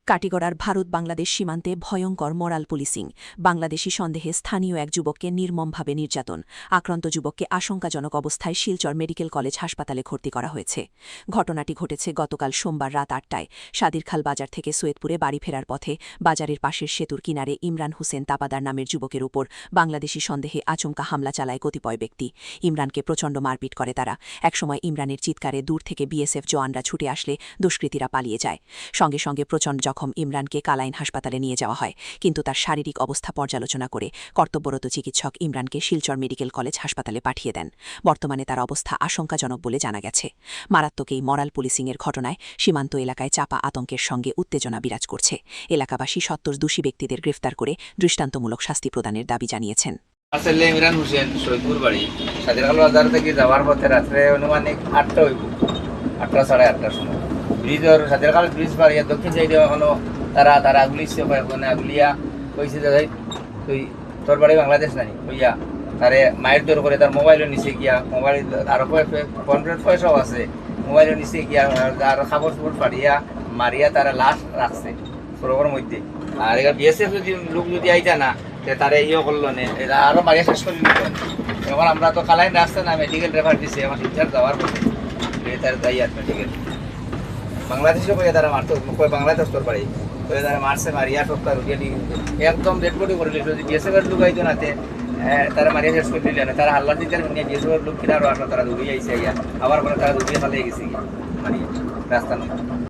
কাটিগড়ার ভারত বাংলাদেশ সীমান্তে ভয়ঙ্কর মরাল পুলিশিং। বাংলাদেশি সন্দেহে স্থানীয় এক যুবককে নির্মমভাবে নির্যাতন। আক্রান্ত যুবককে আশঙ্কাজনক অবস্থায় শিলচর মেডিকেল কলেজ হাসপাতালে ভর্তি করা হয়েছে। ঘটনাটি ঘটেছে গতকাল সোমবার রাত ৮টায়। সাদিরখাল বাজার থেকে সৈয়দপুরে বাড়ি ফেরার পথে বাজারের পাশের সেতুর কিনারে ইমরান হোসেন তাপাদার নামের যুবকের উপর বাংলাদেশি সন্দেহে আচমকা হামলা চালায় কতিপয় ব্যক্তি। ইমরানকে প্রচণ্ড মারপিট করে তারা। একসময় ইমরানের চিৎকারে দূর থেকে বিএসএফ জওয়ানরা ছুটে আসলে দুষ্কৃতীরা পালিয়ে যায়। সঙ্গে সঙ্গে প্রচণ্ড জখম ইমরানকে কালাইন হাসপাতালে নিয়ে যাওয়া হয়, কিন্তু তার শারীরিক অবস্থা পর্যালোচনা করে কর্তব্যরত চিকিৎসক ইমরানকে শিলচর মেডিকেল কলেজ হাসপাতালে পাঠিয়ে দেন। বর্তমানে তার অবস্থা আশঙ্কাজনক বলে জানা গেছে। মারাত্মক এই মরাল পুলিশিংয়ের ঘটনায় সীমান্ত এলাকায় চাপা আতঙ্কের সঙ্গে উত্তেজনা বিরাজ করছে। এলাকাবাসী সত্তর দোষী ব্যক্তিদের গ্রেফতার করে দৃষ্টান্তমূলক শাস্তি প্রদানের দাবি জানিয়েছেন। আসলে ইমরান হোসেন সৈয়দপুর বাড়ি। সাদিরখাল বাজার থেকে যাওয়ার পথে রাত্রে অনুমানিক ৮টা হইব, ৮টা সাড়ে ৮টার সময় ব্রিজের সাদিরখাল ব্রিজ পার দক্ষিণ সাইডে এখনো তারা আগুলিছে, ওখানে আগুলিয়া কইছে যে তুই তোর বাড়ি বাংলাদেশ নাই কইয়া তারে মায়ের দৌড় করে তার মোবাইলও নিচে গিয়া, মোবাইল আরো কনফারেন্স পয়সাও আছে, মোবাইলও নিচে গিয়া আর খাবার সুবর ফাড়িয়া মারিয়া তারা লাশ রাখছে সরোবরের মধ্যে। আর এবার বিএসএফ যদি লোক যদি আইতা না তারা ইয়ে করলো না, এরা আরো মারিয়া শেষ করে নিল। এখন আমরা তো কালাইন রাস্তা না মেডিকেল রেফার দিছে, আমার টিচার যাওয়ার পথে তার যাই আর মেডিকেল বাংলাদেশে কয়ে তারা মারতো, কয়ে বাংলাদেশ তোর পারে কয়ে তারা মারছে, মারিয়া সপ্তাহ রুগিয়ে নিয়ে একদম ডেড বডি করে দিল। যদি বিএসএফের লোক আইতো নাতে তারা মারিয়া শেষ করে দিলে না। তারা হাল্লা টিচার নিয়ে বিএসএফের লোক কিনারও আসলো, তারা দৌড়িয়ে আইসে আবার তারা দৌড়িয়ে পালিয়ে গেছে গিয়া মানে রাস্তা নয়।